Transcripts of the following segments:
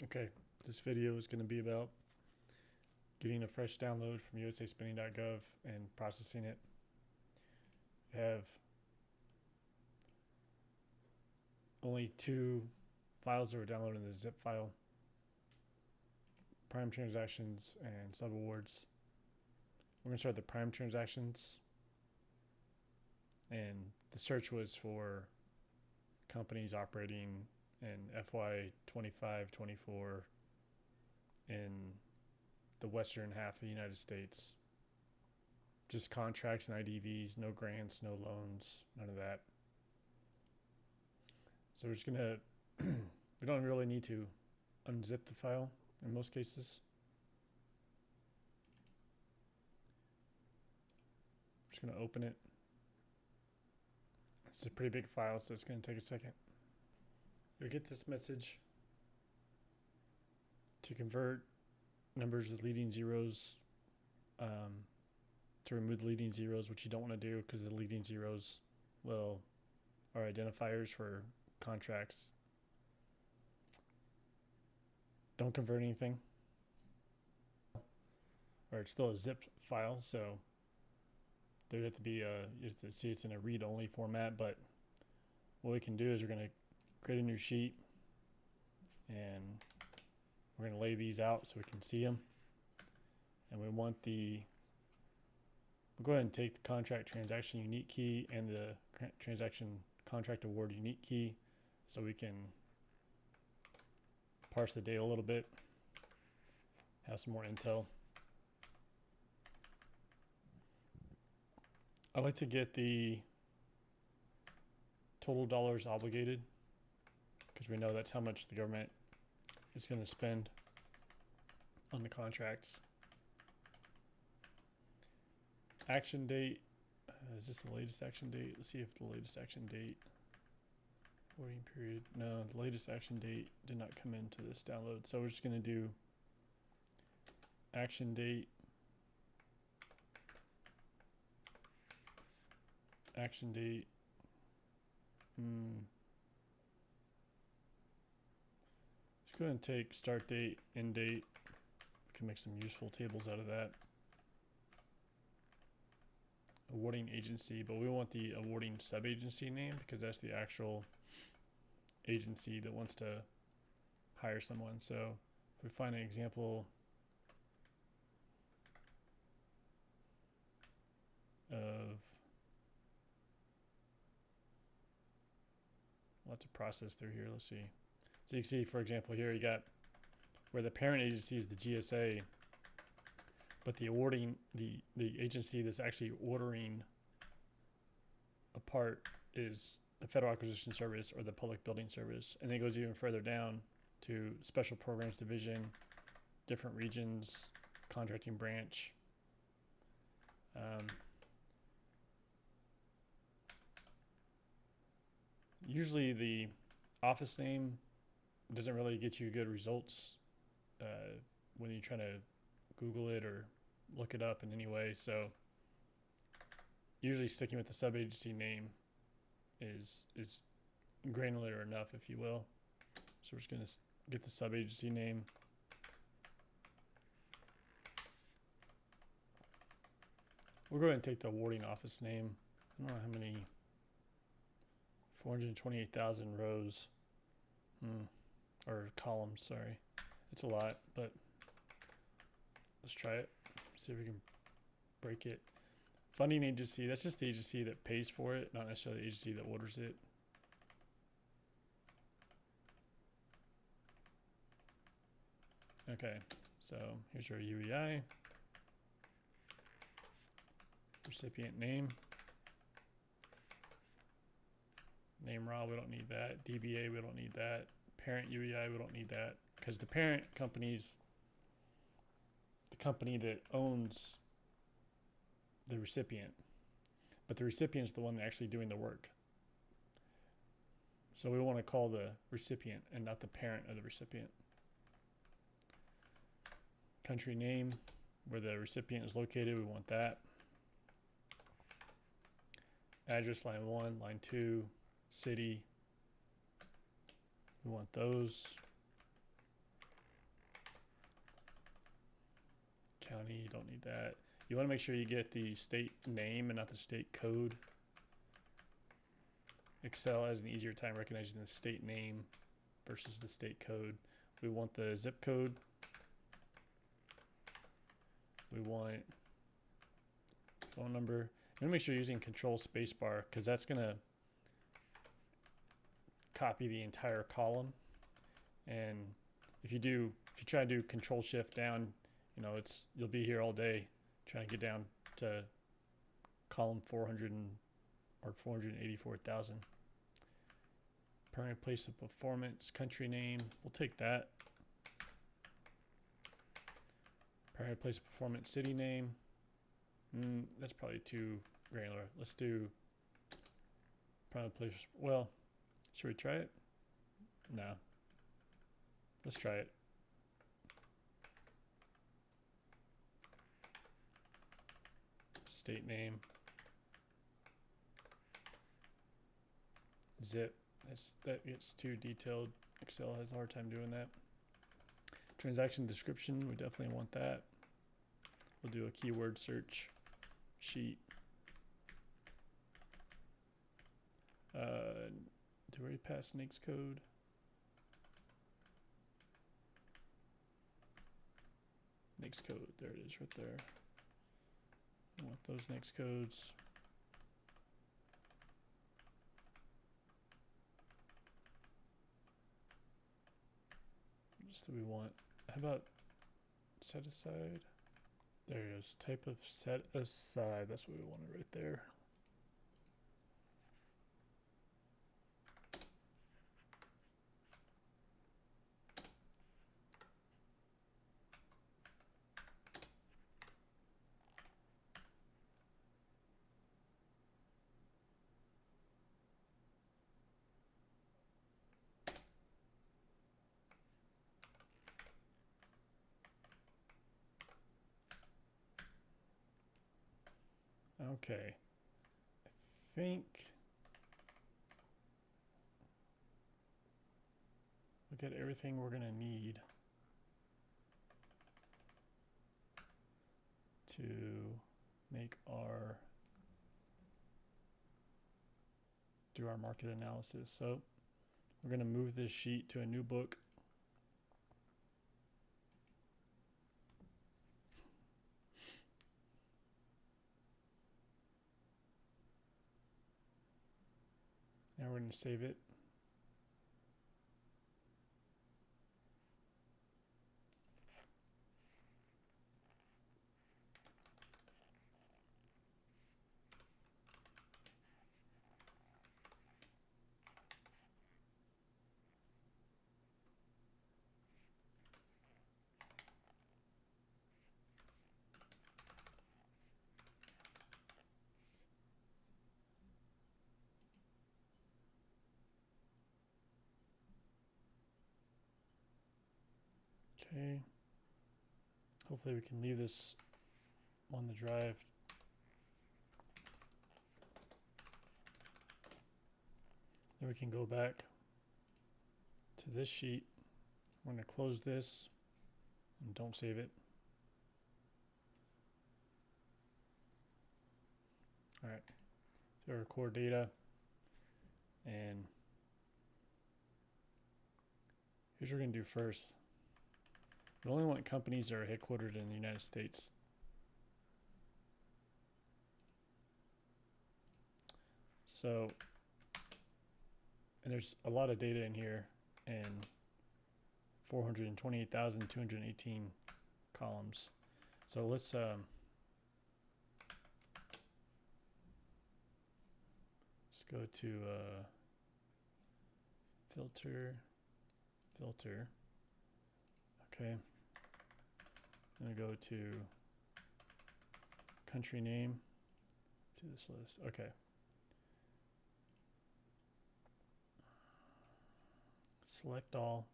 Okay, this video is going to be about getting a fresh download from USASpending.gov and processing it. I have only two files that were downloaded in the zip file: prime transactions and subawards. We're going to start the prime transactions, and the search was for companies operating in FY 25-24 in the western half of the United States. Just contracts and IDVs, no grants, no loans, none of that. So we're just gonna, we don't really need to unzip the file in most cases. I'm just gonna open it. It's a pretty big file, so it's gonna take a second. You'll get this message to convert numbers with leading zeros, to remove the leading zeros, which you don't want to do because the leading zeros are identifiers for contracts. Don't convert anything, or it's still a zip file, so there'd have to be you have to see it's in a read-only format. But what we can do is we're going to create a new sheet, and we're going to lay these out so we can see them. And we want we'll go ahead and take the contract transaction unique key and the transaction contract award unique key so we can parse the data a little bit, have some more intel. I like to get the total dollars obligated because we know that's how much the government is going to spend on the contracts. Action date, is this the latest action date? Let's see if the latest action date, voting period. No, the latest action date did not come into this download. So we're just going to do action date, action date. Just go ahead and take start date, end date. We can make some useful tables out of that. Awarding agency, but we want the awarding sub-agency name because that's the actual agency that wants to hire someone. So if we find an example of lots of process through here, let's see. So you can see, for example, here you got where the parent agency is the GSA, but the awarding, the agency that's actually ordering a part is the Federal Acquisition Service or the Public Building Service. And then it goes even further down to Special Programs Division, different regions, contracting branch. Usually the office name doesn't really get you good results when you're trying to Google it or look it up in any way. So usually sticking with the sub-agency name is granular enough, if you will. So we're just going to get the sub-agency name. We'll go ahead and take the awarding office name. I don't know how many, 428,000 rows, or columns, sorry. It's a lot, but let's try it. See if we can break it. Funding agency, that's just the agency that pays for it, not necessarily the agency that orders it. Okay, so here's our UEI. Recipient name. Name raw, we don't need that. DBA, we don't need that. Parent UEI, we don't need that. Because the parent company's the company that owns the recipient. But the recipient's the one actually doing the work. So we want to call the recipient and not the parent of the recipient. Country name, where the recipient is located, we want that. Address, line 1, line 2, city, we want those. County, you don't need that. You want to make sure you get the state name and not the state code. Excel has an easier time recognizing the state name versus the state code. We want the zip code. We want phone number. You want to make sure you're using Control Spacebar because that's going to copy the entire column. And if you try to do Control Shift down, you know, you'll be here all day trying to get down to column 484,000. Primary place of performance, country name, we'll take that. Primary place of performance, city name. That's probably too granular. Let's do primary place. Well, should we try it? No. Let's try it. State name. Zip. That gets too detailed. Excel has a hard time doing that. Transaction description, we definitely want that. We'll do a keyword search sheet. Do we pass NAICS code? NAICS code, there it is right there. I want those NAICS codes. Just that we want, how about set aside? There it is, type of set aside, that's what we wanted right there. Okay, I think we got everything we're gonna need to make do our market analysis. So we're gonna move this sheet to a new book. Now we're going to save it. Okay, hopefully we can leave this on the drive. Then we can go back to this sheet. We're going to close this and don't save it. All right, so our core data, and here's what we're going to do first. We only want companies that are headquartered in the United States. So, and there's a lot of data in here, and 428,218 columns. So let's go to filter. Okay. I'm going to go to country name to this list. Okay. Select all.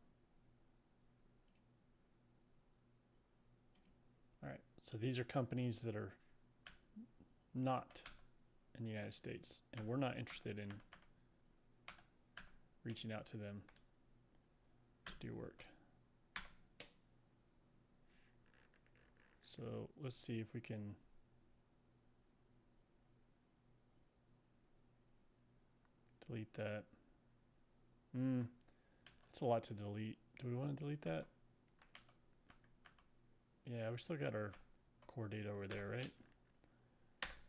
All right. So these are companies that are not in the United States, and we're not interested in reaching out to them to do work. So let's see if we can delete that. It's a lot to delete. Do we want to delete that? Yeah, we still got our core data over there, right?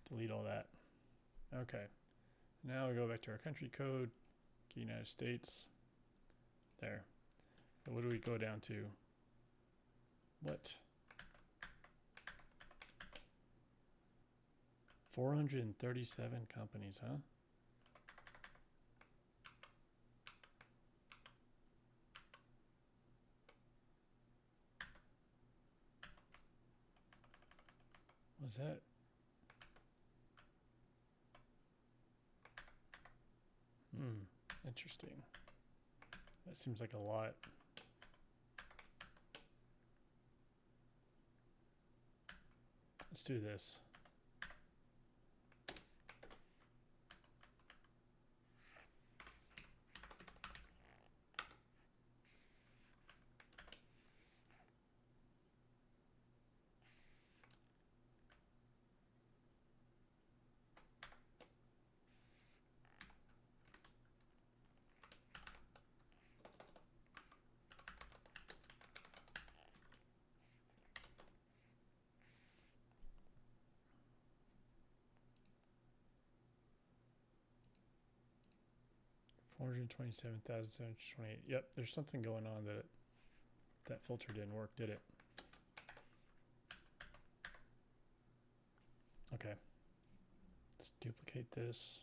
Delete all that. Okay. Now we go back to our country code, United States. There. And what do we go down to? What? 437 companies, huh? Was that? Interesting. That seems like a lot. Let's do this. $427,728. Yep, there's something going on that filter didn't work, did it? Okay. Let's duplicate this.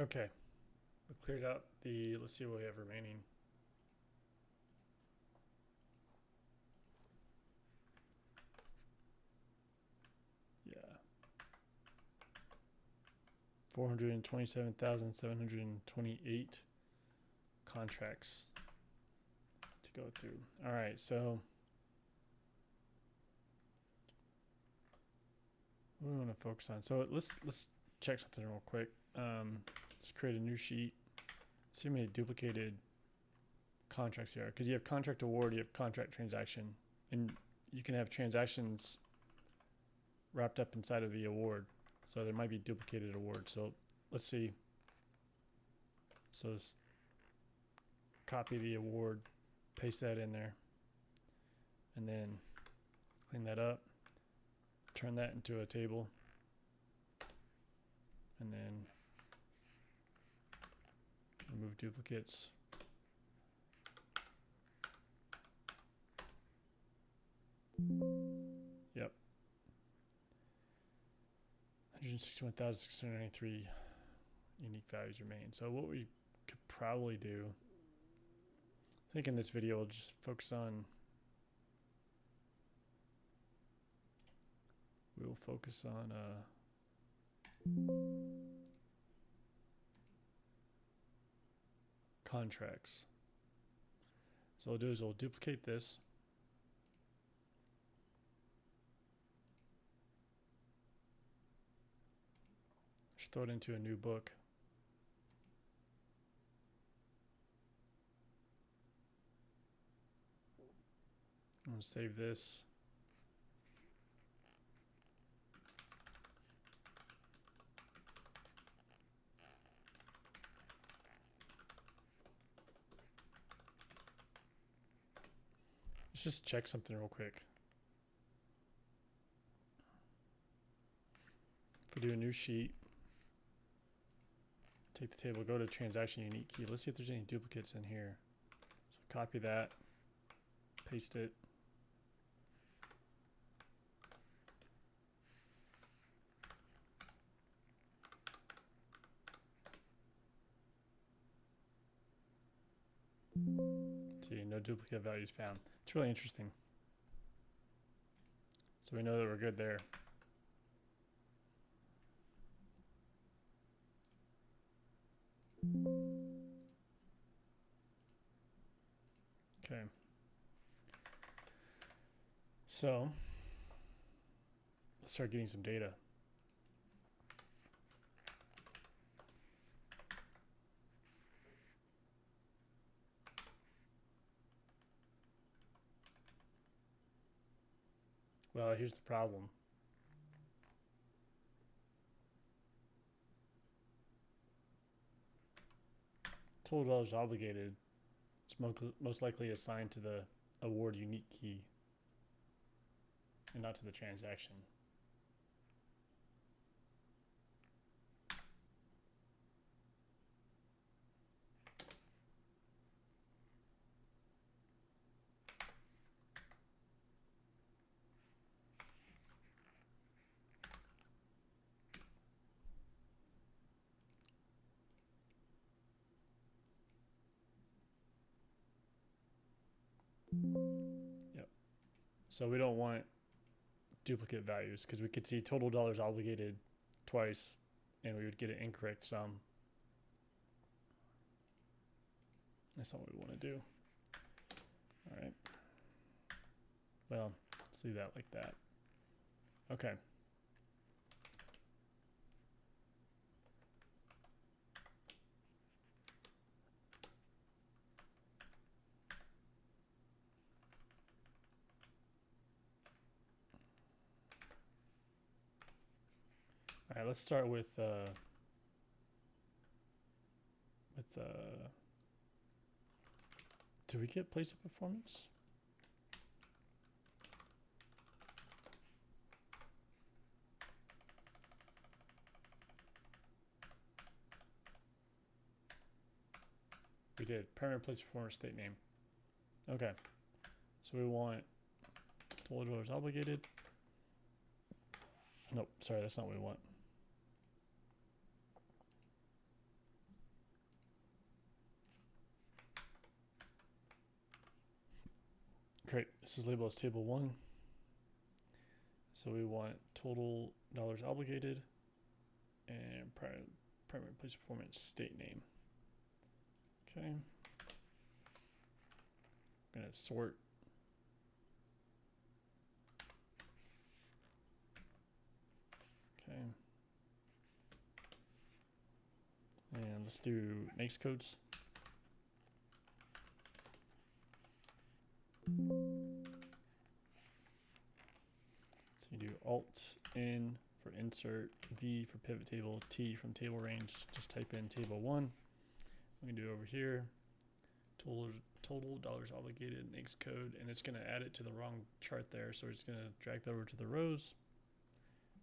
Okay. We cleared out the, let's see what we have remaining. Yeah. 427,728 contracts to go through. All right, so what do we want to focus on? So let's check something real quick. Let's create a new sheet. See how many duplicated contracts here, because you have contract award, you have contract transaction, and you can have transactions wrapped up inside of the award. So there might be duplicated awards. So let's see. So let's copy the award, paste that in there, and then clean that up, turn that into a table, and then remove duplicates. Yep. 161,693 unique values remain. So what we could probably do, I think in this video we'll just focus on, we'll focus on contracts. So what we'll do is we'll duplicate this. Just throw it into a new book. I'm going to save this. Let's just check something real quick. If we do a new sheet, take the table, go to transaction unique key. Let's see if there's any duplicates in here. So copy that, paste it. See, no duplicate values found. It's really interesting. So we know that we're good there. Okay. So let's start getting some data. Well, here's the problem. Total dollars obligated is most likely assigned to the award unique key and not to the transaction. Yep. So we don't want duplicate values because we could see total dollars obligated twice and we would get an incorrect sum. That's not what we want to do. All right. Well, let's leave that like that. Okay. All right, let's start with do we get place of performance? We did. Permanent place of performance state name. Okay. So we want total dollars obligated. Nope, sorry, that's not what we want. Great, this is labeled as table 1. So we want total dollars obligated and primary place of performance state name. Okay. I'm gonna sort. Okay. And let's do next codes. So you do Alt N for insert, V for pivot table, T from table range. Just type in table 1. We can do over here, total dollars obligated next code, and it's going to add it to the wrong chart there. So we're just going to drag that over to the rows,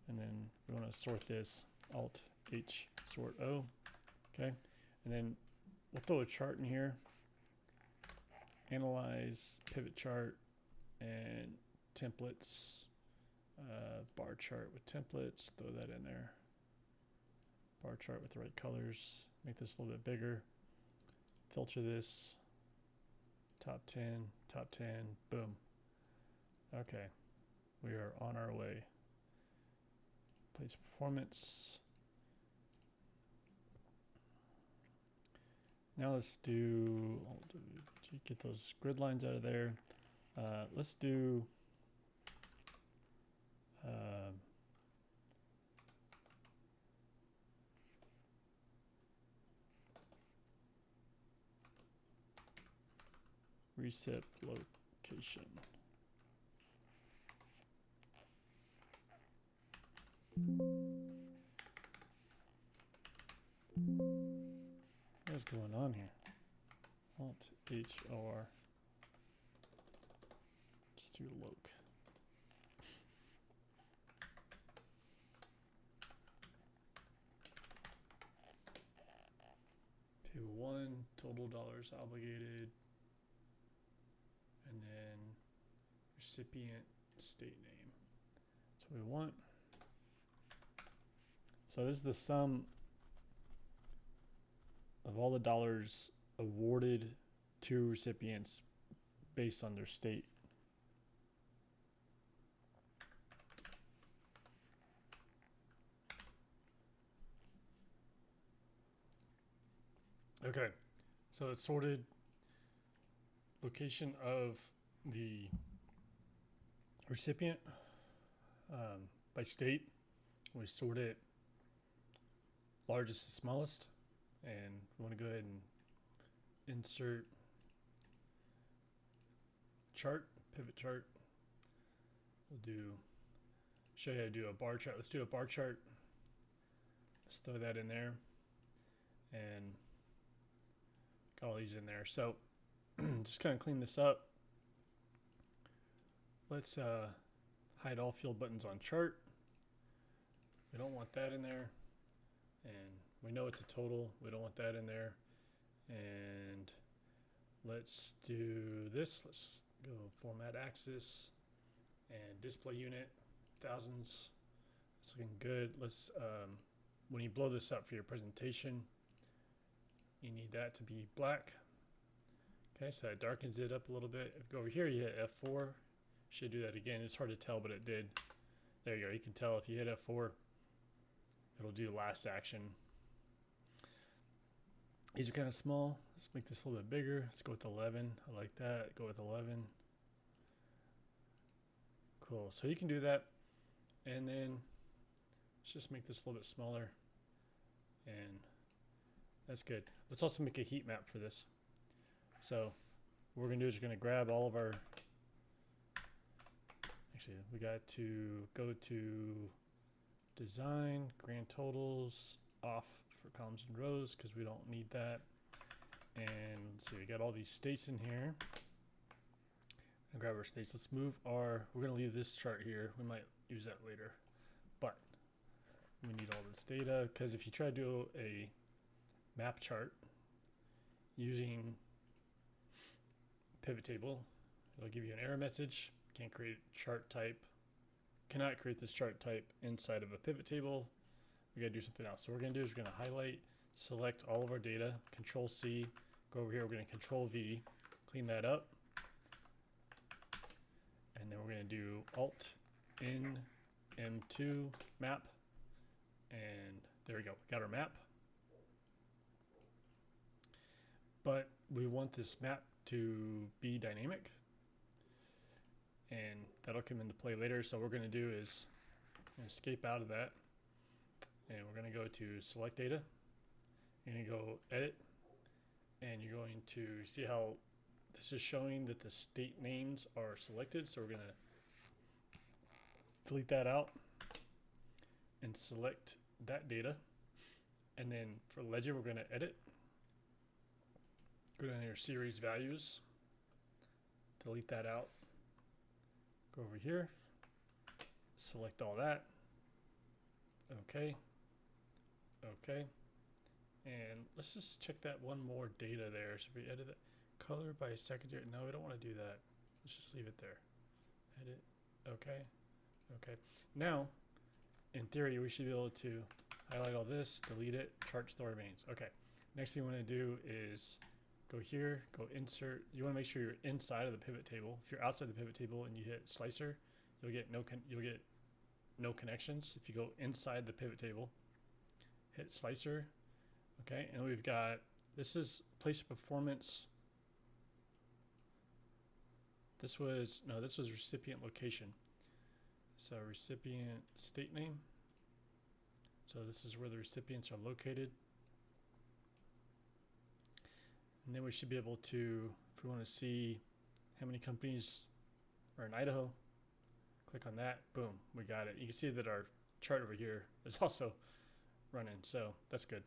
and then we want to sort this Alt H sort O. Okay, and then we'll throw a chart in here. Analyze pivot chart and templates, bar chart with templates. Throw that in there. Bar chart with the right colors. Make this a little bit bigger. Filter this. Top 10, boom. Okay, we are on our way. Place performance. Now let's do, get those grid lines out of there. Let's do reset location. What's going on here? Alt H O R. do loc. Table 1, total dollars obligated, and then recipient state name. That's what we want. So this is the sum of all the dollars awarded to recipients based on their state. Okay, so it's sorted location of the recipient by state. We sort it largest to smallest, and we want to go ahead and insert chart, pivot chart. We'll show you how to do a bar chart. Let's do a bar chart. Let's throw that in there, and got all these in there. So just kind of clean this up. Let's hide all field buttons on chart. We don't want that in there, and we know it's a total. We don't want that in there. And let's do this. Let's go format axis and display unit, thousands. It's looking good. Let's when you blow this up for your presentation, you need that to be black. Okay, so that darkens it up a little bit. If you go over here, you hit F4. Should do that again. It's hard to tell, but it did. There you go. You can tell if you hit F4, it'll do last action. These are kind of small. Let's make this a little bit bigger. Let's go with 11. I like that. Go with 11. Cool. So you can do that. And then let's just make this a little bit smaller. And that's good. Let's also make a heat map for this. So what we're going to do is we're going to grab all of our, actually we got to go to design, grand totals, off for columns and rows because we don't need that. And let's see, we got all these states in here. And grab our states. Let's move we're going to leave this chart here. We might use that later, but we need all this data because if you try to do a map chart using pivot table, it'll give you an error message. Can't create chart type. Cannot create this chart type inside of a pivot table. We got to do something else. So what we're going to do is we're going to highlight, select all of our data, Control C, go over here. We're going to Control V, clean that up. And then we're going to do Alt N M2 map. And there we go. We got our map. But we want this map to be dynamic. And that'll come into play later. So what we're going to do is escape out of that. And we're going to go to select data. You're going to go edit. And you're going to see how this is showing that the state names are selected. So we're going to delete that out and select that data. And then for ledger, we're going to edit. Go down here, series values. Delete that out. Go over here. Select all that. Okay. Okay. And let's just check that one more data there. So if we edit it, color by secondary. No, we don't want to do that. Let's just leave it there. Edit. Okay. Okay. Now, in theory, we should be able to highlight all this, delete it, chart still remains. Okay. Next thing we want to do is go here, go insert. You want to make sure you're inside of the pivot table. If you're outside the pivot table and you hit slicer, you'll get no connections. If you go inside the pivot table, hit slicer. Okay, and we've got, this is place of performance. This was recipient location. So recipient state name. So this is where the recipients are located. And then we should be able to, if we want to see how many companies are in Idaho, click on that, boom, we got it. You can see that our chart over here is also running, so that's good.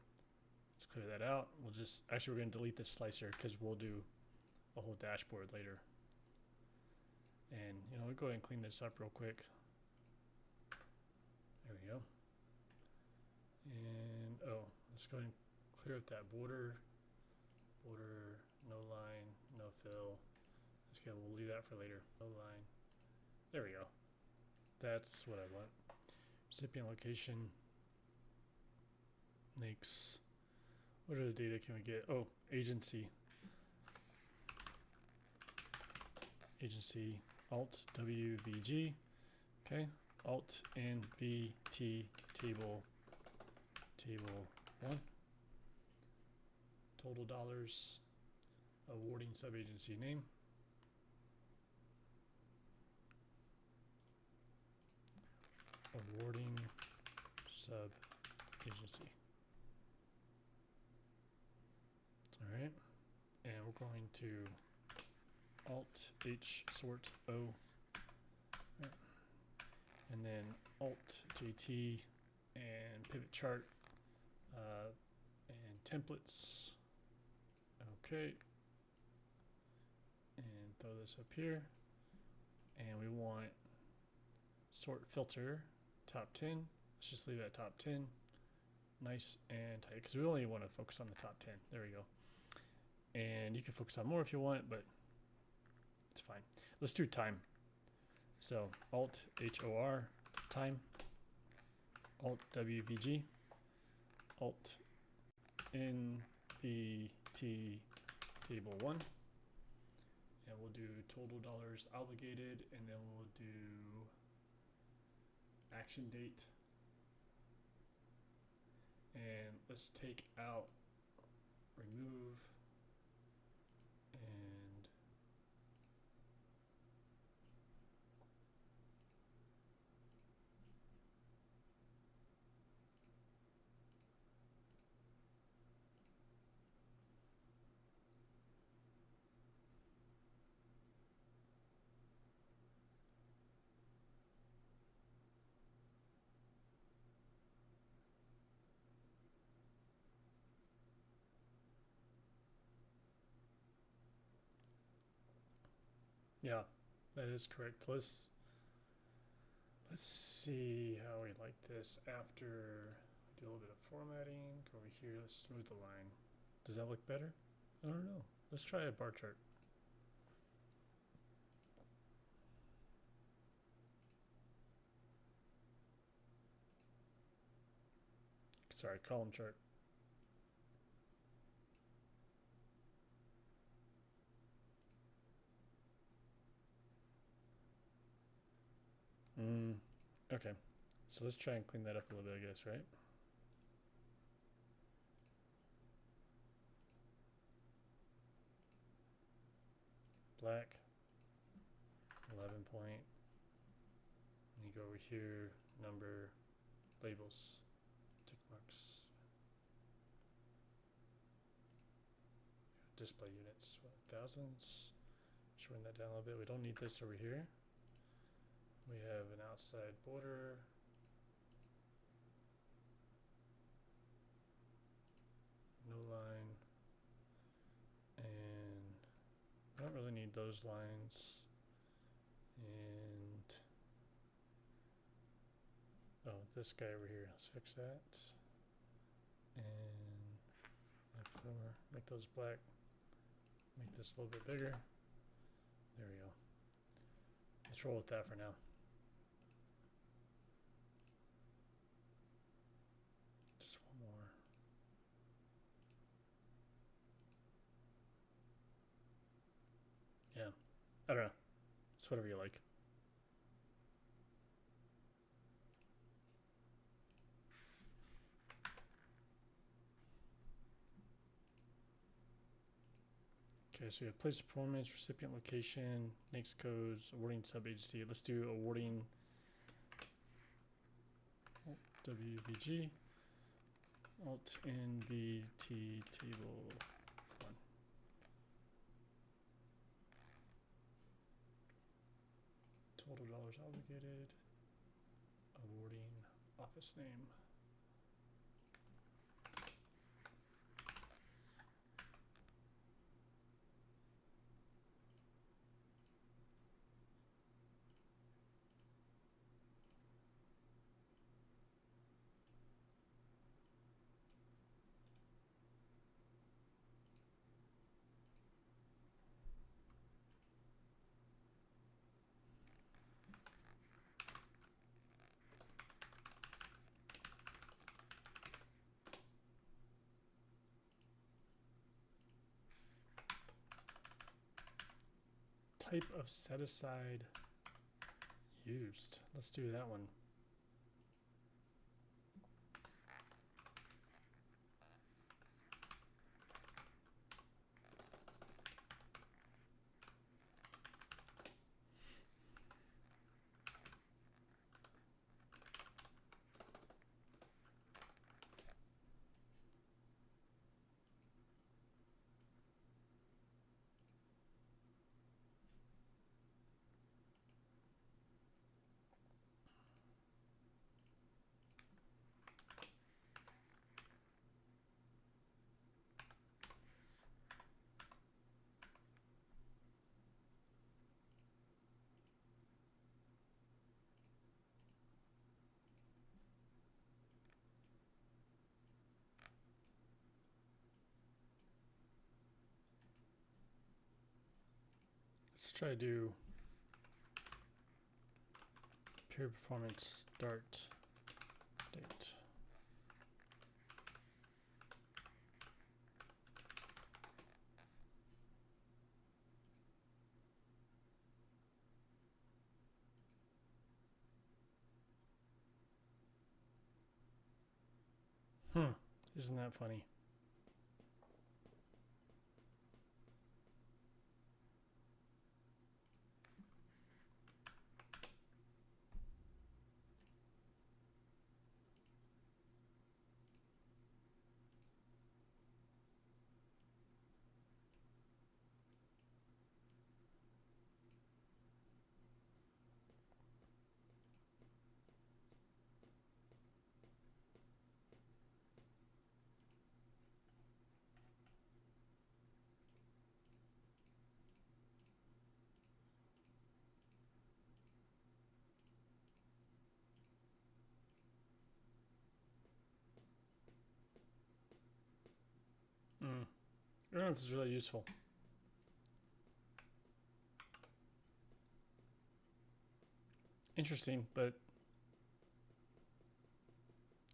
Let's clear that out. We'll just, actually we're going to delete this slicer because we'll do a whole dashboard later. And we'll go ahead and clean this up real quick. There we go. And let's go ahead and clear up that border. Border, no line, no fill. Okay, we'll leave that for later. No line. There we go. That's what I want. Recipient location. Makes. What other data can we get? Oh, agency. Agency. Alt WVG. Okay. Alt NVT table. Table 1. Total dollars. Awarding subagency name. Awarding sub agency. All right, and we're going to Alt H sort O, right. And then Alt JT and pivot chart and templates. Okay, and throw this up here, and we want sort filter. Top 10. Let's just leave it at top 10. Nice and tight, because we only want to focus on the top 10. There we go. And you can focus on more if you want, but it's fine. Let's do time. So Alt HOR, time. Alt WVG. Alt NVT table 1. And we'll do total dollars obligated, and then we'll do action date, and let's take out remove and yeah, that is correct. Let's see how we like this after we do a little bit of formatting. Go over here, let's smooth the line. Does that look better? I don't know. Let's try a bar chart. Sorry, column chart. Okay, so let's try and clean that up a little bit, I guess, right? Black, 11 point. And you go over here, number, labels, tick marks. Display units, what, thousands. Shorten that down a little bit. We don't need this over here. We have an outside border. No line. And I don't really need those lines. And this guy over here, let's fix that. And F4, make those black. Make this a little bit bigger. There we go. Let's roll with that for now. Just one more. Yeah, I don't know. It's whatever you like. Okay, so we have place performance, recipient location, next codes, awarding subagency. Let's do awarding WVG, Alt NVT table 1. Total dollars obligated, awarding office name. type of set aside used. Let's do that one. Let's try to do period performance start date. Isn't that funny? I don't know if this is really useful. Interesting, but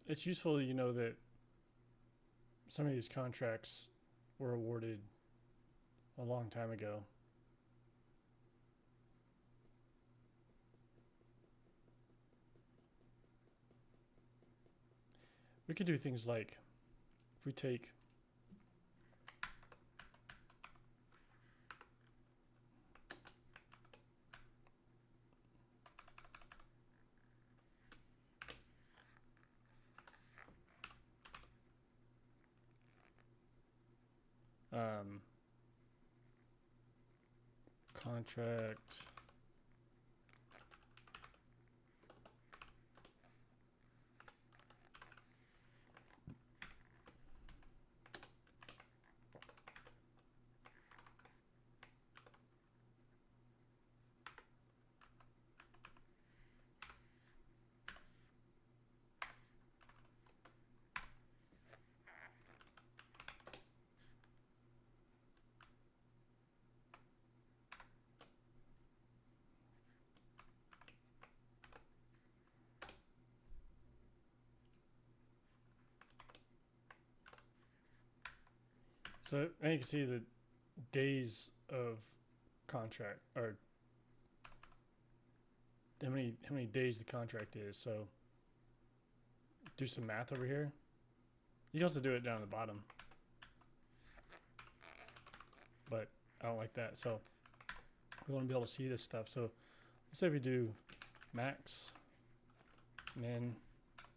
it's useful, you know, that some of these contracts were awarded a long time ago. We could do things like, if we take contract so now you can see the days of contract, or how many days the contract is. So do some math over here. You can also do it down at the bottom, but I don't like that. So we want to be able to see this stuff. So let's say we do max, min,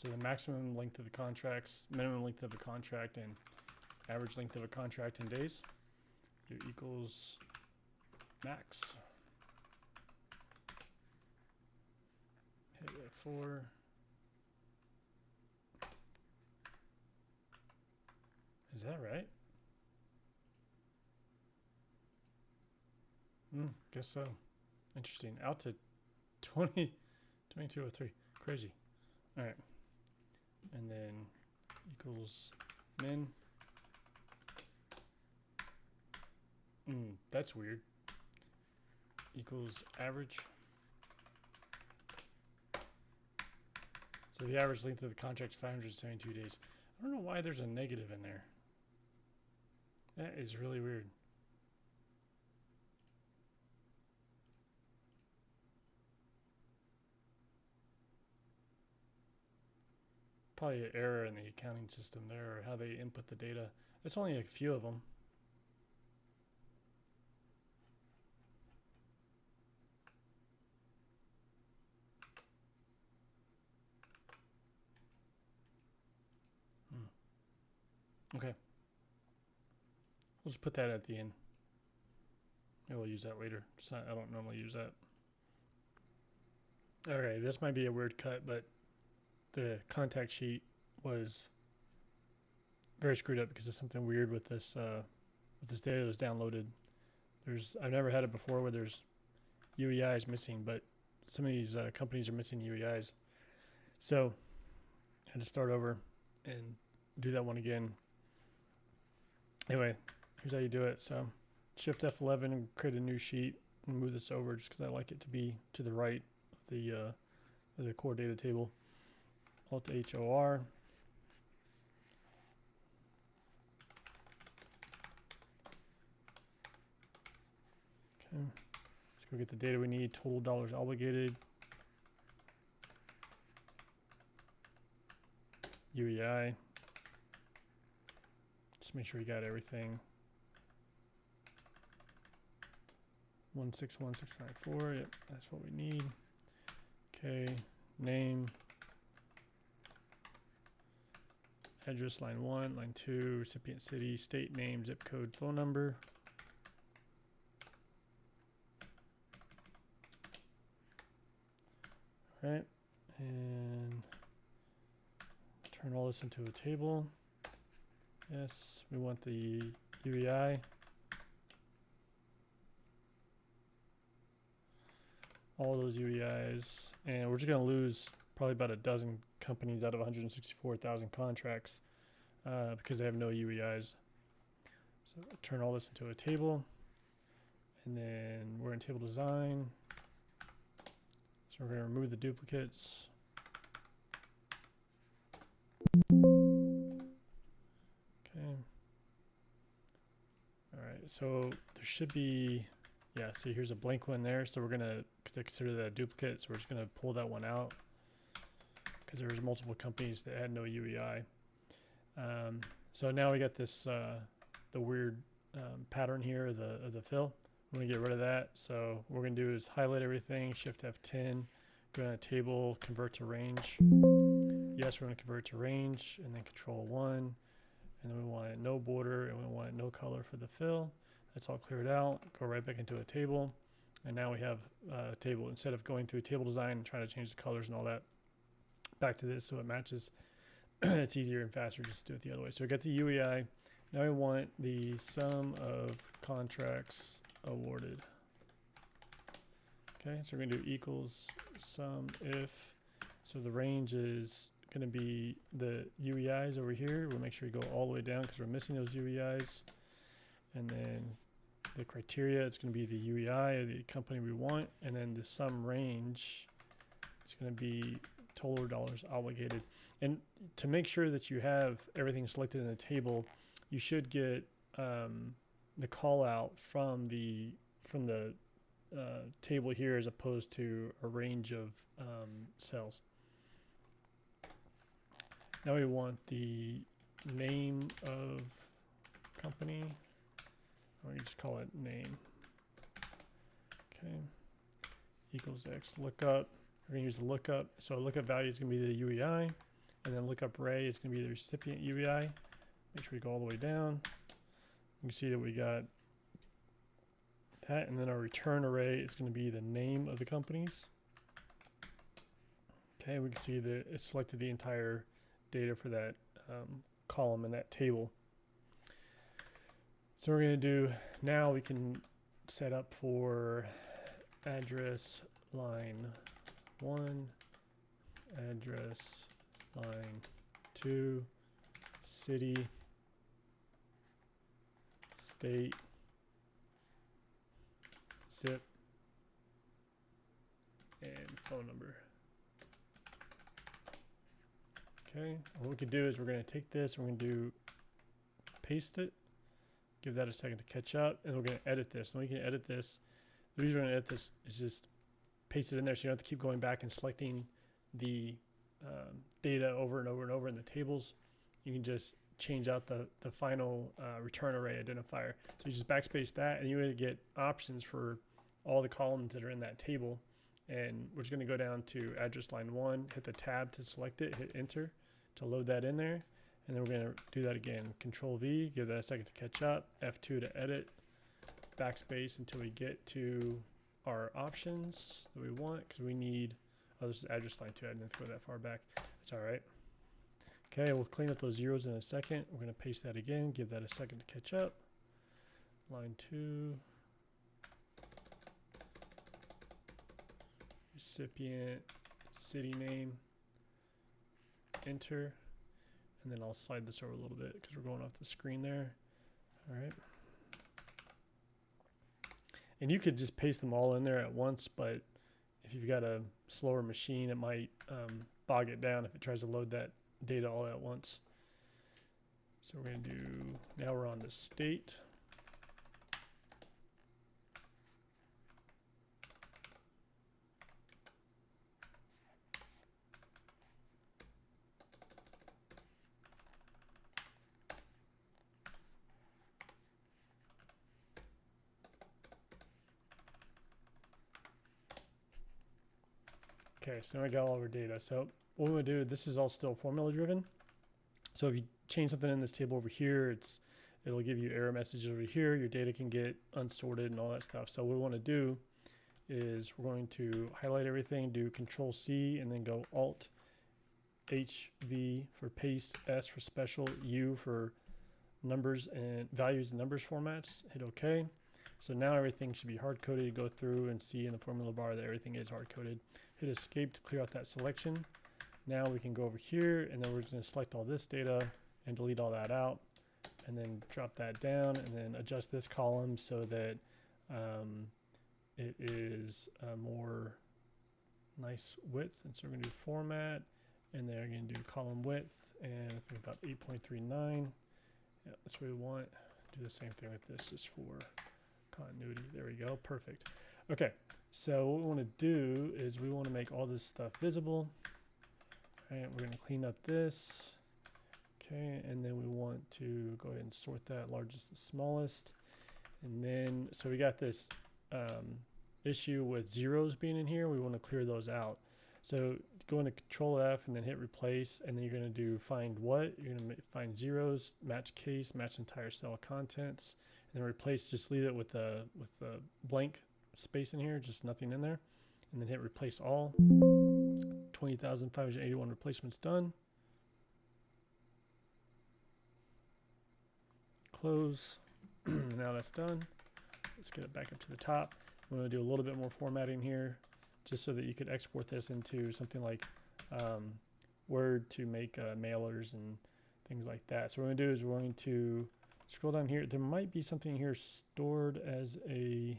so the maximum length of the contracts, minimum length of a contract, and average length of a contract in days. Do equals max. Hit F4. Is that right? Guess so. Interesting. Out to 2203. Crazy. All right. And then equals min. That's weird. Equals average. So the average length of the contract is 572 days. I don't know why there's a negative in there. That is really weird. probably an error in the accounting system there, or how they input the data. It's only a few of them. Okay. We'll just put that at the end. Maybe we'll use that later. I don't normally use that. Okay, this might be a weird cut, but the contact sheet was very screwed up because of something weird with this data that was downloaded. I've never had it before where there's UEIs missing, but some of these companies are missing UEIs. So I had to start over and do that one again. Anyway, here's how you do it. So Shift F11 and create a new sheet and move this over just because I like it to be to the right of the core data table. Alt HOR. Okay, let's go get the data we need. Total dollars obligated. UEI. Just make sure you got everything. 161694. Yep, that's what we need. Okay, name. Address line 1, line 2, recipient city, state name, zip code, phone number. All right, and turn all this into a table. Yes, we want the UEI. All those UEIs, and we're just going to lose probably about a dozen companies out of 164,000 contracts because they have no UEIs. So turn all this into a table, and then we're in table design. So we're going to remove the duplicates. Okay. All right, so there should be, yeah, see here's a blank one there. So we're going to consider that a duplicate. So we're just going to pull that one out because there was multiple companies that had no UEI. So now we got this, the weird pattern here of the fill. We're going to get rid of that. So what we're going to do is highlight everything, Shift F10, go to table, convert to range. Yes, we're going to convert to range, and then Control 1. And then we want no border, and we want no color for the fill. That's all cleared out. Go right back into a table. And now we have a table. Instead of going through table design and trying to change the colors and all that, back to this so it matches. It's easier and faster just to do it the other way. So we got the UEI. Now we want the sum of contracts awarded. Okay, so we're going to do equals sum if. So the range is going to be the UEIs over here. We'll make sure we go all the way down because we're missing those UEIs. And then the criteria, it's going to be the UEI of the company we want. And then the sum range, it's going to be total dollars obligated. And to make sure that you have everything selected in the table, you should get the call out from the table here as opposed to a range of cells. Now we want the name of company. Or you just call it name. Okay. Equals X lookup. We're going to use the lookup. So lookup value is going to be the UEI. And then lookup array is going to be the recipient UEI. Make sure we go all the way down. You can see that we got that. And then our return array is going to be the name of the companies. Okay, we can see that it selected the entire data for that column in that table. So we're going to do, now we can set up for address line 1, address line 2, city, state, zip, and phone number. Okay, and what we can do is we're going to take this and we're going to do paste it, give that a second to catch up, and we're going to edit this. And we can edit this. The reason we're going to edit this is just paste it in there so you don't have to keep going back and selecting the data over and over and over in the tables, you can just change out the final return array identifier. So you just backspace that, and you would get options for all the columns that are in that table. And we're just going to go down to address line 1, hit the tab to select it, hit enter to load that in there. And then we're going to do that again. Control V, give that a second to catch up, F2 to edit, backspace until we get to our options that we want, because we need, oh, this is address line 2, I didn't have to go that far back. That's all right. Okay, we'll clean up those zeros in a second. We're going to paste that again, give that a second to catch up. Line 2. Recipient, city name, enter, and then I'll slide this over a little bit because we're going off the screen there. All right. And you could just paste them all in there at once, but if you've got a slower machine, it might bog it down if it tries to load that data all at once. So we're going to do, now we're on the state. Okay, so now I got all of our data. So what we'll do, this is all still formula driven. So if you change something in this table over here, it'll give you error messages over here. Your data can get unsorted and all that stuff. So what we want to do is we're going to highlight everything, do Control C, and then go Alt HV for paste, S for special, U for numbers and values and numbers formats. Hit OK. So now everything should be hard coded. Go through and see in the formula bar that everything is hard coded. Hit escape to clear out that selection. Now we can go over here, and then we're just going to select all this data and delete all that out, and then drop that down, and then adjust this column so that it is a more nice width. And so we're going to do format, and then we're going to do column width, and I think about 8.39. Yeah, that's what we want. Do the same thing with this just for continuity. There we go. Perfect. Okay. So what we want to do is we want to make all this stuff visible. All right, we're going to clean up this. Okay, and then we want to go ahead and sort that largest to smallest. And then, so we got this issue with zeros being in here. We want to clear those out. So go into Control F and then hit replace, and then you're going to do find what. You're going to find zeros, match case, match entire cell of contents, and then replace. Just leave it with the blank space in here, just nothing in there, and then hit replace all. 20,581 replacements done. Close. Now that's done. Let's get it back up to the top. I'm going to do a little bit more formatting here just so that you could export this into something like Word to make mailers and things like that. So what we're going to do is we're going to scroll down here. There might be something here stored as a,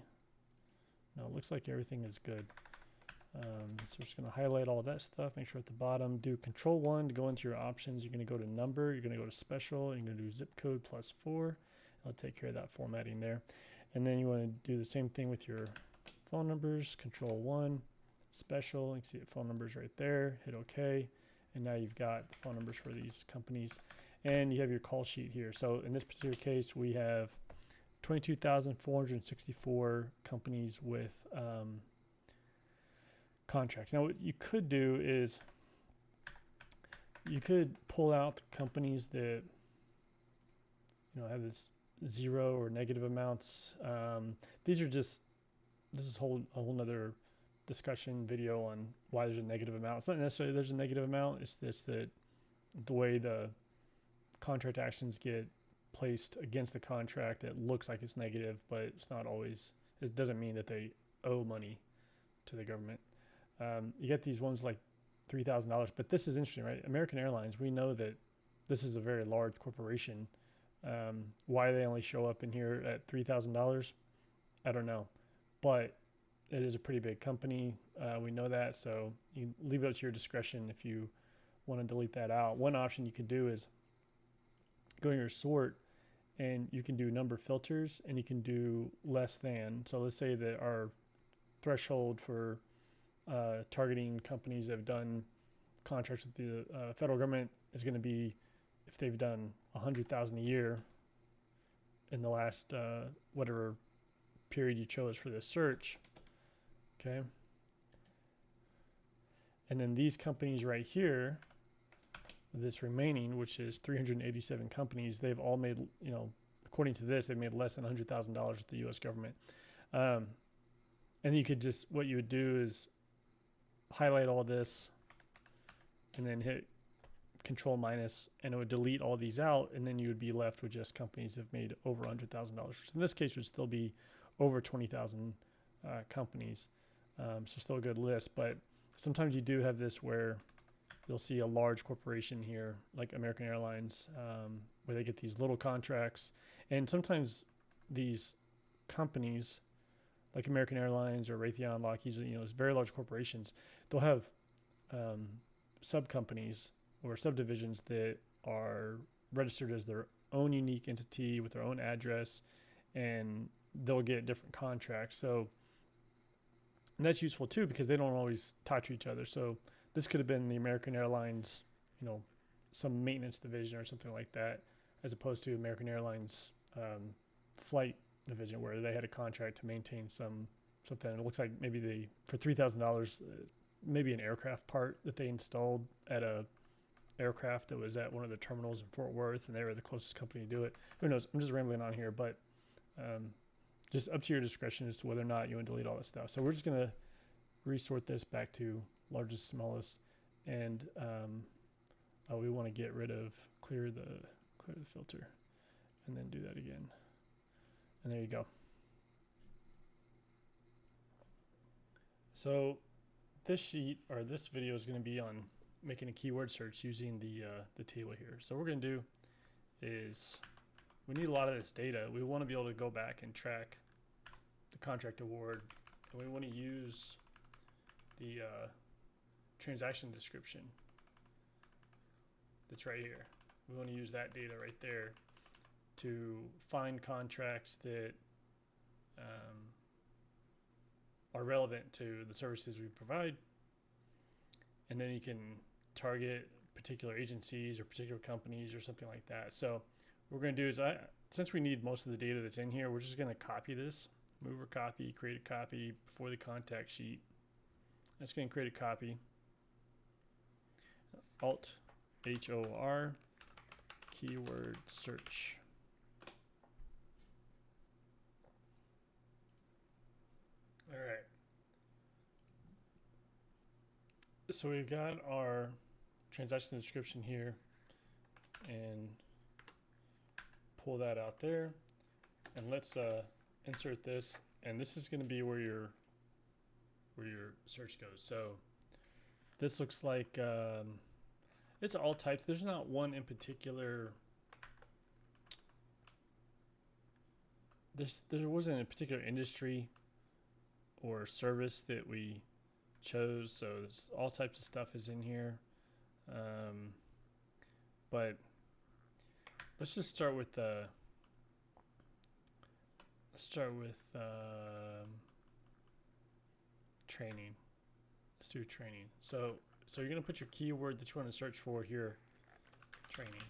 no, it looks like everything is good. So we're just going to highlight all that stuff, make sure at the bottom, do Control 1 to go into your options. You're going to go to number, you're going to go to special, you're going to do zip code +4. I'll take care of that formatting there. And then you want to do the same thing with your phone numbers, Control 1, special, you can see the phone numbers right there, hit OK. And now you've got the phone numbers for these companies. And you have your call sheet here. So in this particular case, we have 22,464 companies with contracts. Now what you could do is you could pull out the companies that have this zero or negative amounts. These are just, this is a whole nother discussion video on why there's a negative amount. It's not necessarily there's a negative amount, it's just that the way the contract actions get placed against the contract, it looks like it's negative, but it's not always. It doesn't mean that they owe money to the government. You get these ones like $3,000, but this is interesting, right? American Airlines, we know that this is a very large corporation. Why they only show up in here at $3,000, I don't know, but it is a pretty big company. We know that, so you leave it up to your discretion if you want to delete that out. One option you can do is go to your sort, and you can do number filters, and you can do less than. So let's say that our threshold for targeting companies that have done contracts with the federal government is going to be if they've done 100,000 a year in the last whatever period you chose for this search. Okay. And then these companies right here, this remaining, which is 387 companies, they've all made, you know, according to this, they've made less than $100,000 with the U.S. government. And you could just, what you would do is highlight all this and then hit Control minus, and it would delete all these out, and then you would be left with just companies that have made over $100,000. So in this case, would still be over 20,000 companies. So still a good list, but sometimes you do have this where you'll see a large corporation here, like American Airlines, where they get these little contracts. And sometimes these companies, like American Airlines or Raytheon, Lockheed, you know, very large corporations, they'll have sub-companies or subdivisions that are registered as their own unique entity with their own address, and they'll get different contracts. So, and that's useful too, because they don't always talk to each other. So this could have been the American Airlines, you know, some maintenance division or something like that, as opposed to American Airlines flight division, where they had a contract to maintain something. It looks like maybe they, for $3,000, maybe an aircraft part that they installed at a aircraft that was at one of the terminals in Fort Worth, and they were the closest company to do it. Who knows? I'm just rambling on here, but just up to your discretion as to whether or not you want to delete all this stuff. So we're just going to resort this back to largest, smallest, and we want to get rid of, clear the filter, and then do that again. And there you go. So this sheet, or this video, is going to be on making a keyword search using the table here. So what we're going to do is, we need a lot of this data. We want to be able to go back and track the contract award, and we want to use the transaction description that's right here. We want to use that data right there to find contracts that are relevant to the services we provide, and then you can target particular agencies or particular companies or something like that. So what we're going to do is, since we need most of the data that's in here, we're just going to copy this, move or copy, create a copy for the contact sheet. That's going to create a copy. Alt HOR keyword search. All right. So we've got our transaction description here, and pull that out there, and let's insert this, and this is going to be where your search goes. So this looks like it's all types. There's not one in particular. There wasn't a particular industry or service that we chose, so all types of stuff is in here. But let's just start with training. Let's do training. So you're gonna put your keyword that you want to search for here, training,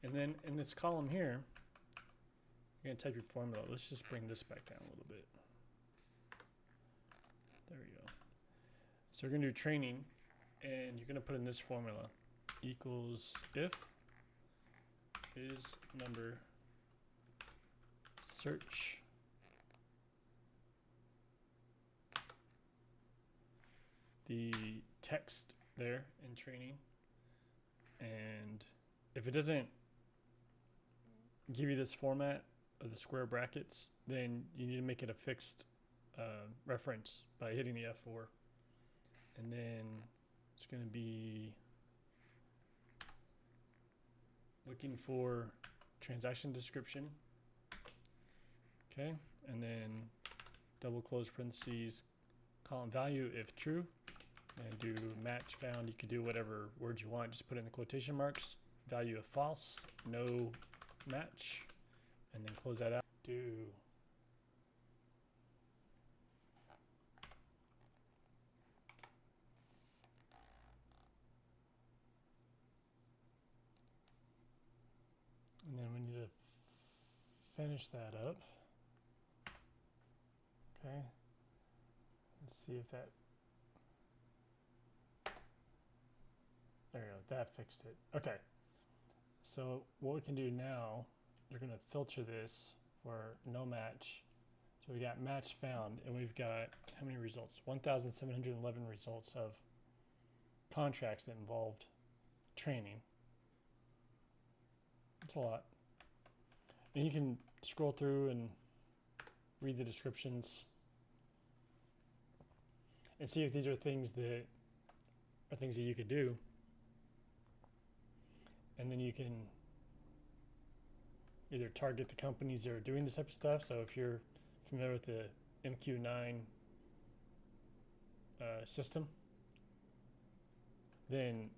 and then in this column here, you're gonna type your formula. Let's just bring this back down a little bit. There we go. So we're gonna do training, and you're gonna put in this formula, equals if is number search the text there in training, and if it doesn't give you this format of the square brackets, then you need to make it a fixed reference by hitting the F4, and then it's going to be looking for transaction description, okay, and then double close parentheses, column value if true, and do match found. You could do whatever words you want, just put in the quotation marks, value if false, no match, and then close that out. Do finish that up. Okay. Let's see if that. There we go. That fixed it. Okay. So what we can do now, you're going to filter this for no match. So we got match found, and we've got how many results? 1,711 results of contracts that involved training. That's a lot. And you can scroll through and read the descriptions and see if these are things that you could do. And then you can either target the companies that are doing this type of stuff. So if you're familiar with the MQ9 system, then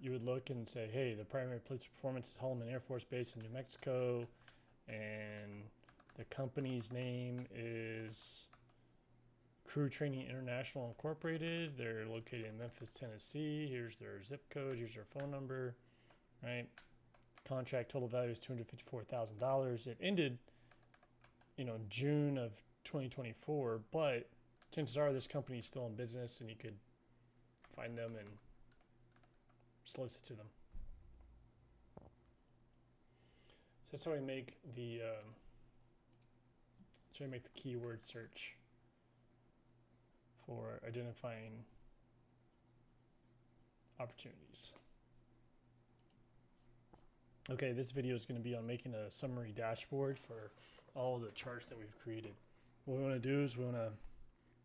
you would look and say, hey, the primary police performance is Holloman Air Force Base in New Mexico, and the company's name is Crew Training International Incorporated. They're located in Memphis, Tennessee. Here's their zip code. Here's their phone number, right? Contract total value is $254,000. It ended, June of 2024, but chances are this company is still in business, and you could find them and solicit to them. So that's how I make the keyword search for identifying opportunities. Okay, this video is going to be on making a summary dashboard for all of the charts that we've created. What we want to do is we want to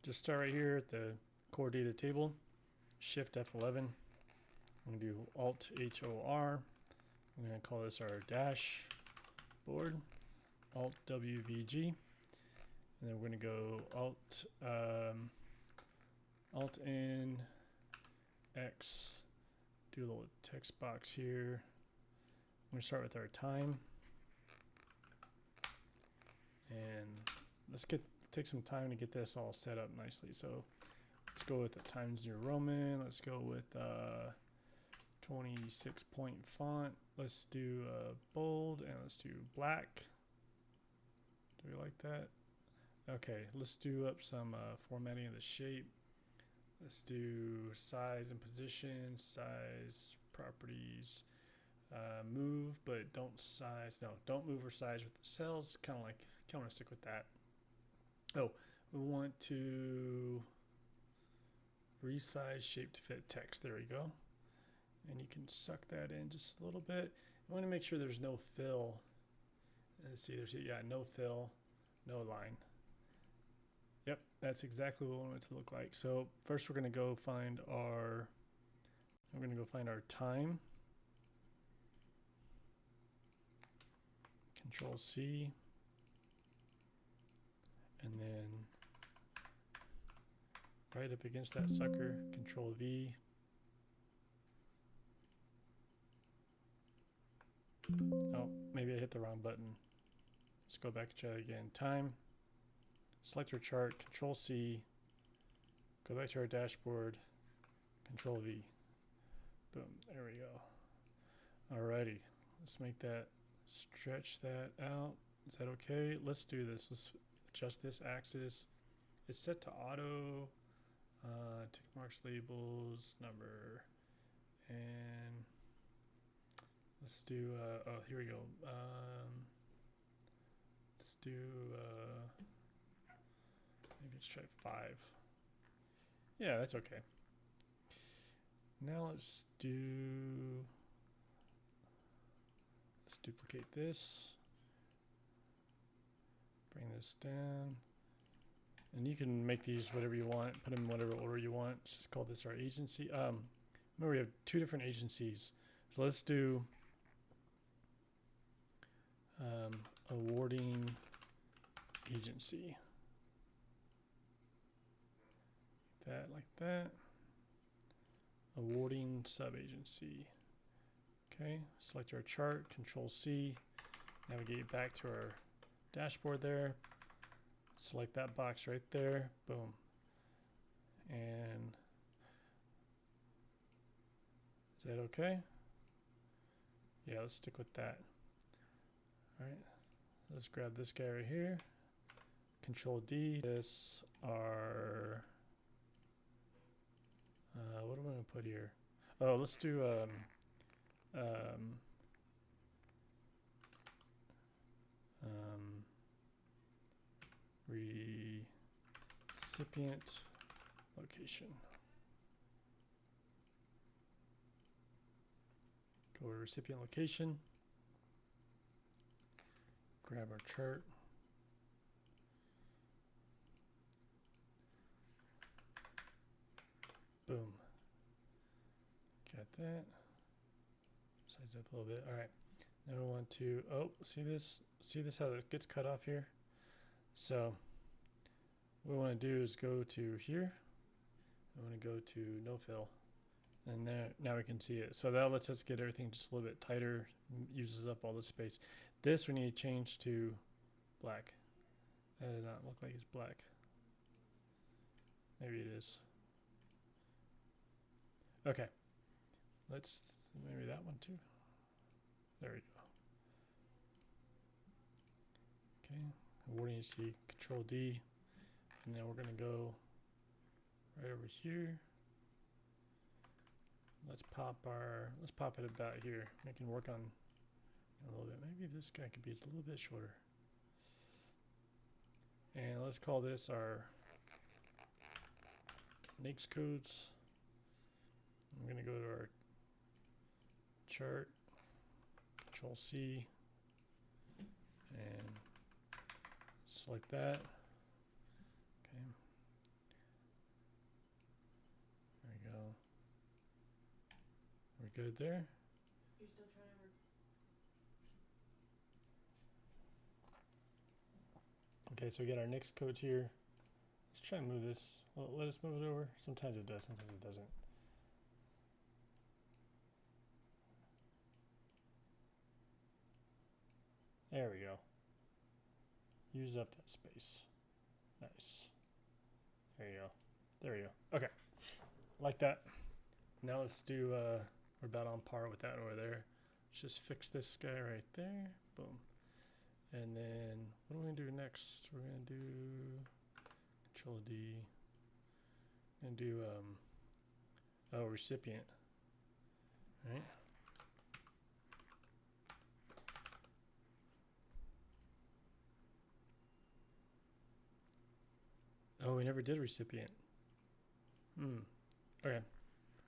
just start right here at the core data table, Shift F11. I'm going to do Alt HOR. I'm going to call this our dashboard, Alt WVG. And then we're going to go Alt N X, do a little text box here. I'm going to start with our time. And let's take some time to get this all set up nicely. So let's go with the Times New Roman. Let's go with 26-point font. Let's do bold, and let's do black. Do we like that? Okay, let's do up some formatting of the shape. Let's do size and position, size, properties, move, but don't move or size with the cells. Kind of want to stick with that. Oh, we want to resize shape to fit text. There we go. And you can suck that in just a little bit. You want to make sure there's no fill. Let's see, no fill, no line. Yep, that's exactly what we want it to look like. So first we're going to go find our time. Control C. And then right up against that sucker, Control V. Oh, maybe I hit the wrong button. Let's go back and try it again. Time. Select our chart, Control C. Go back to our dashboard, Control V. Boom, there we go. Alrighty, let's stretch that out. Is that okay? Let's do this. Let's adjust this axis. It's set to auto, tick marks, labels, number, and let's do, here we go. Let's do, maybe let's try 5. Yeah, that's okay. Now let's duplicate this. Bring this down. And you can make these whatever you want, put them in whatever order you want. Let's just call this our agency. Remember we have 2 different agencies. So let's do awarding agency. Like that. Awarding sub-agency. Okay, select our chart, Control C, navigate back to our dashboard there, select that box right there, boom. And is that okay? Yeah, let's stick with that. All right, Let's grab this guy right here. Control D. This are what am I gonna put here? Oh, let's do recipient location. Go to recipient location. Grab our chart. Boom. Got that. Size up a little bit. All right. Now we want to, oh, see this? See this how it gets cut off here? So what we want to do is go to here. I want to go to no fill. And there, now we can see it. So that lets us get everything just a little bit tighter, uses up all the space. This we need to change to black. That does not look like it's black. Maybe it is. Okay. Let's, maybe that one too. There we go. Okay. Awarding HT, Control D. And then we're going to go right over here. Let's pop it about here. We can work on a little bit. Maybe this guy could be a little bit shorter. And let's call this our NAICS codes. I'm going to go to our chart, Control C, and select that. Okay. There we go. We're good there. You're still trying to Okay, so we got our NAICS codes here. Let's try and move this. Let us move it over. Sometimes it does, sometimes it doesn't. There we go. Use up that space. Nice. There you go. There we go. Okay. Like that. Now let's do, we're about on par with that over there. Let's just fix this guy right there. Boom. And then what are we going to do next? We're going to do Control D. And do, oh, recipient. All right. Oh, we never did recipient. Okay.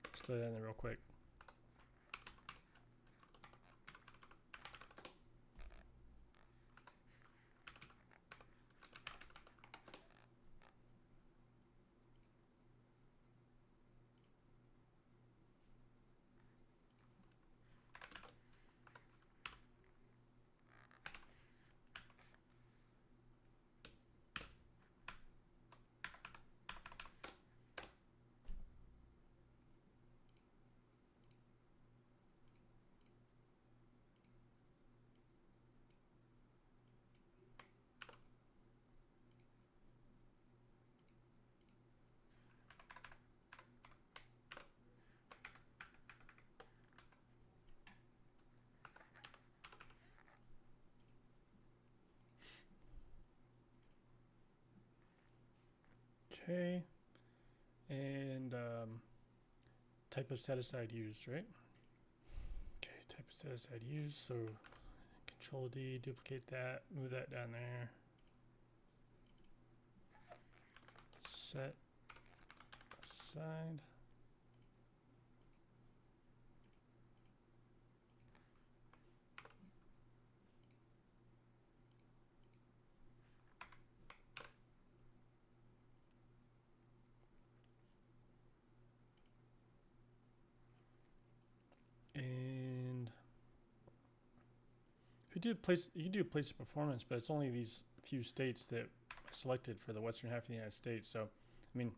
Let's throw that in there real quick. Okay. And type of set aside used, right? Okay, type of set aside used. So Control D, duplicate that, move that down there. Set aside. And if you do place, you can do place of performance, but it's only these few states that I selected for the western half of the United States. So, I mean,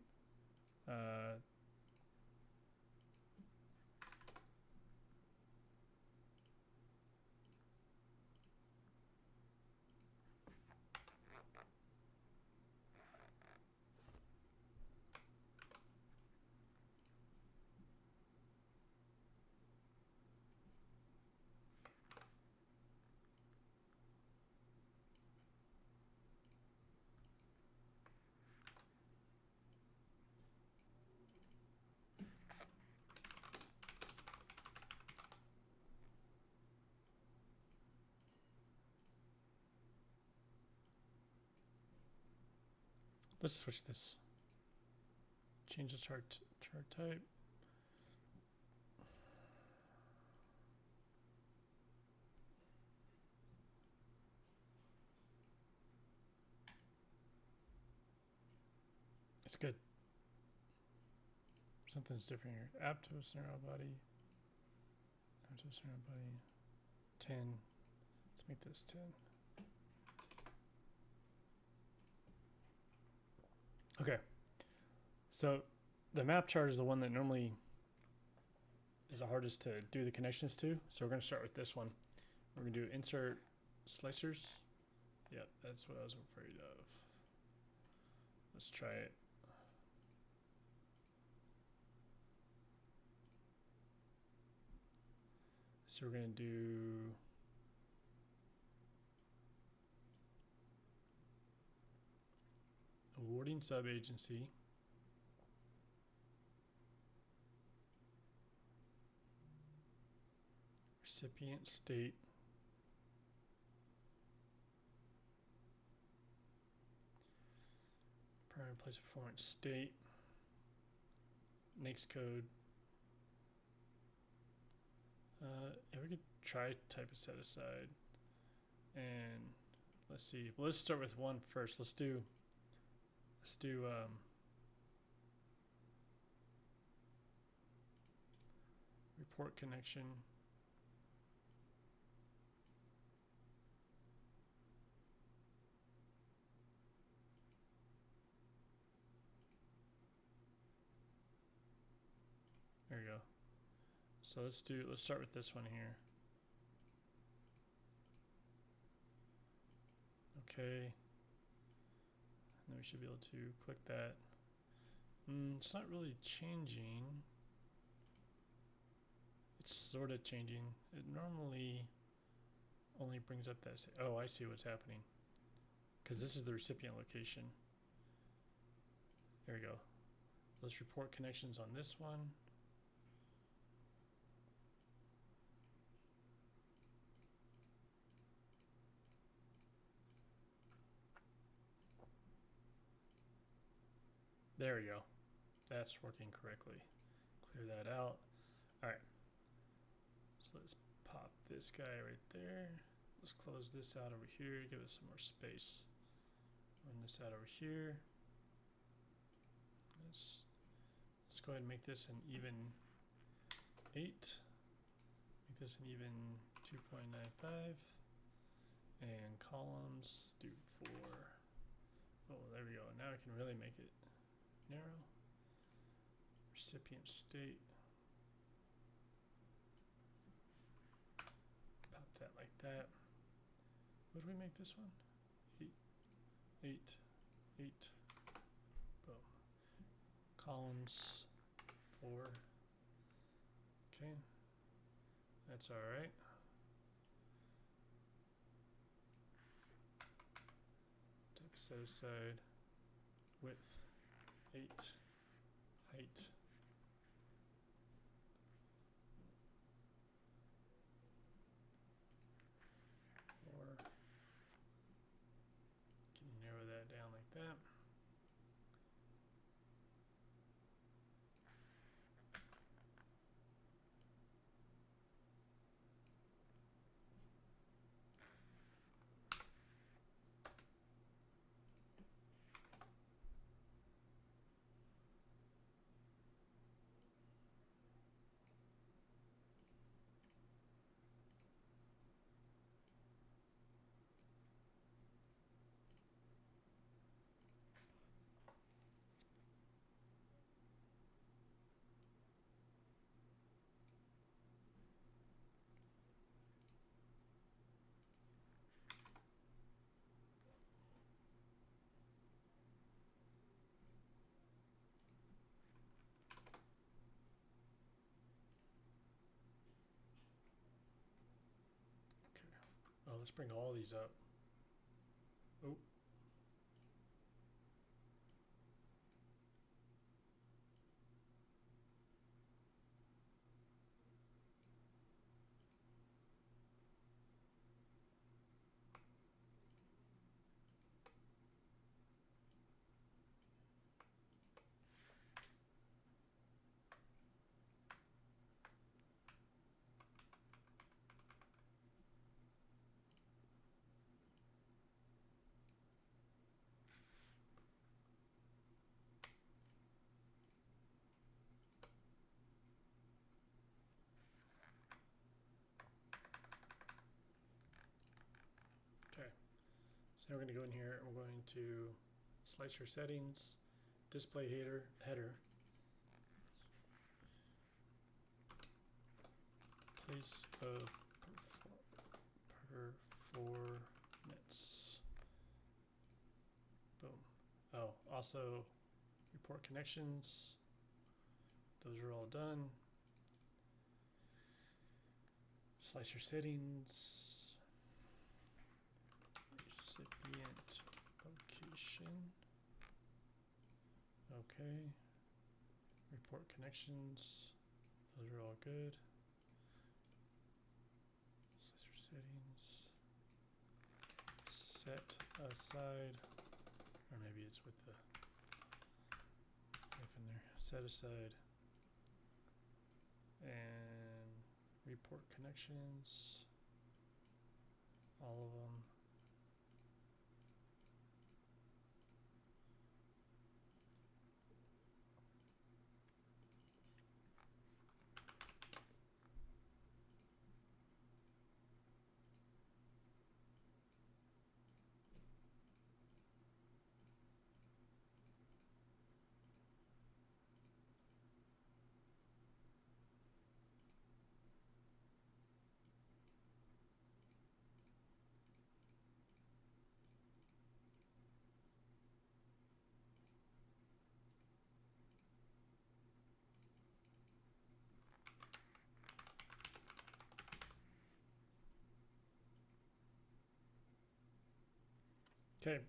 Let's switch this. Change the chart type. It's good. Something's different here. Aptos neural body. Aptos neural body. 10. Let's make this 10. Okay. So the map chart is the one that normally is the hardest to do the connections to. So we're going to start with this one. We're going to do insert slicers. Yep, that's what I was afraid of. Let's try it. So we're going to do awarding sub-agency. Recipient state. Primary place of performance state. NAICS code. Yeah, we could try type of set aside. And let's see. Well, let's start with one first. Let's do report connection. There we go. So let's start with this one here. Okay. And then we should be able to click that. It's not really changing. It's sort of changing. It normally only brings up that. Oh, I see what's happening. Because this is the recipient location. There we go. Let's report connections on this one. There we go. That's working correctly. Clear that out. All right. So let's pop this guy right there. Let's close this out over here. Give it some more space. Run this out over here. Let's go ahead and make this an even 8. Make this an even 2.95. And columns do 4. Oh, there we go. Now I can really make it narrow. Recipient state. Pop that like that. What do we make this one? 8, 8, 8. Boom. Columns 4. Okay. That's all right. Type set aside. Width 8. Height 4. Can narrow that down like that. Oh, let's bring all these up. Oh. So now we're going to go in here and we're going to slicer settings, display header, place of performance. Boom. Oh, also report connections. Those are all done. Slicer settings, recipient location. Okay. Report connections. Those are all good. Slicer settings. Set aside. Or maybe it's with the knife in there. Set aside. And report connections. All of them. Okay,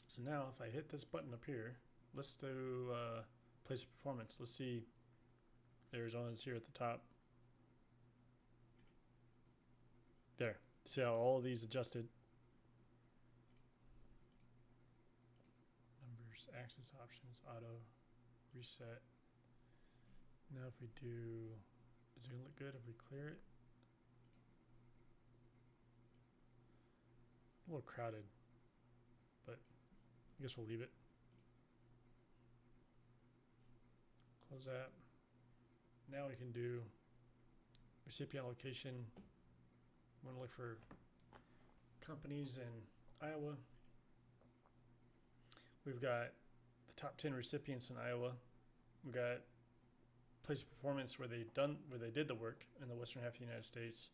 so now if I hit this button up here, let's do place of performance. Let's see, Arizona's here at the top. There, see how all of these adjusted. Numbers, access options, auto, reset. Now if we do, is it gonna look good if we clear it? A little crowded, but I guess we'll leave it. Close that. Now we can do recipient location. I'm going to look for companies in Iowa. We've got the top 10 recipients in Iowa. We've got place of performance where they did the work in the western half of the United States,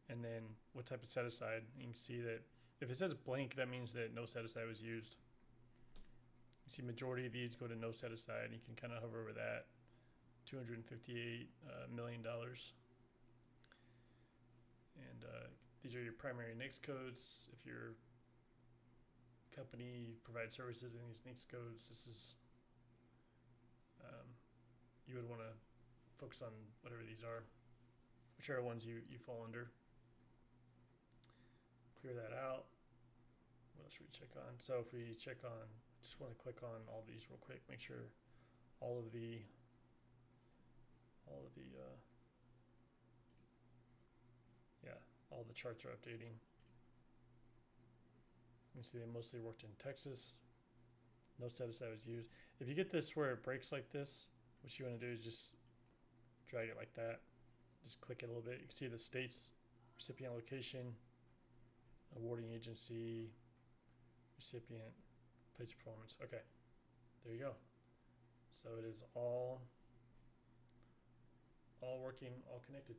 and then what type of set aside. You can see that if it says blank, that means that no set aside was used. You see majority of these go to no set aside. You can kind of hover over that. $258 million. And these are your primary NAICS codes. If your company provides services in these NAICS codes, this is you would want to focus on whatever these are, whichever ones you fall under. Clear that out. What else should we check on? So if we check on, just want to click on all these real quick, make sure all of the all the charts are updating. You can see they mostly worked in Texas. No set aside was used. If you get this where it breaks like this, what you want to do is just drag it like that. Just click it a little bit. You can see the states, recipient location, awarding agency, recipient, place of performance. Okay, there you go. So it is all working, all connected.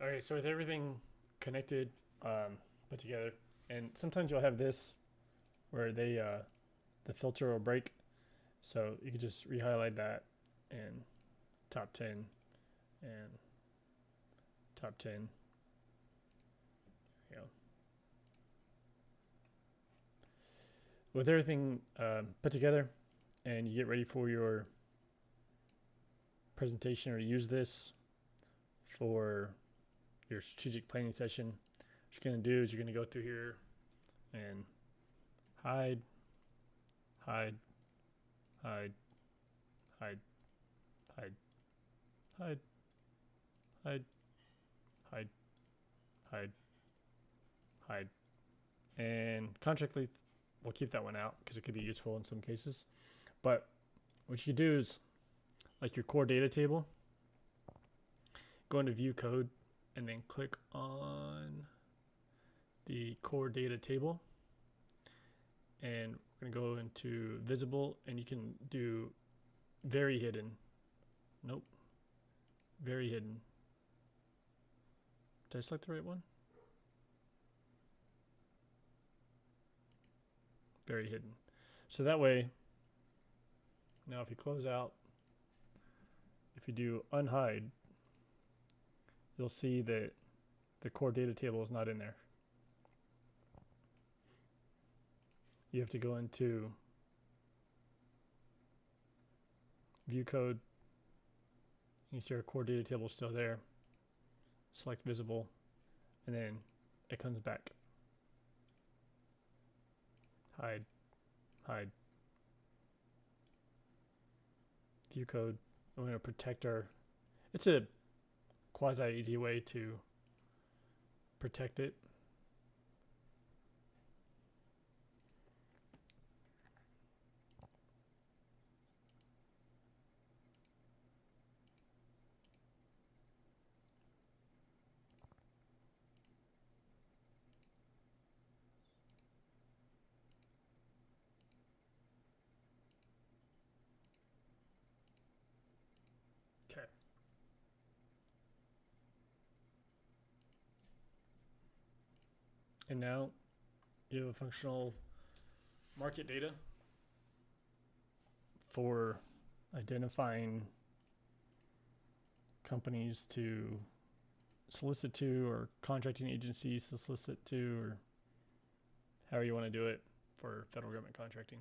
Okay, so with everything connected, put together, and sometimes you'll have this where they the filter will break, so you can just re-highlight that and top 10 and top 10. There you go. With everything put together and you get ready for your presentation or use this for your strategic planning session, what you're going to do is you're going to go through here and hide, hide, hide, hide, hide, hide, hide, hide, hide, hide, and contract length, we'll keep that one out because it could be useful in some cases. But what you do is, like your core data table, go into view code and then click on the core data table, and we're going to go into visible, and you can do very hidden. Nope. Very hidden. Did I select the right one? Very hidden. So that way, now if you close out, if you do unhide, you'll see that the core data table is not in there. You have to go into view code. You see our core data table is still there. Select visible, and then it comes back. Hide, hide. View code. I'm going to protect our. It's a quasi easy way to protect it. Okay. And now you have a functional market data for identifying companies to solicit to, or contracting agencies to solicit to, or however you want to do it for federal government contracting.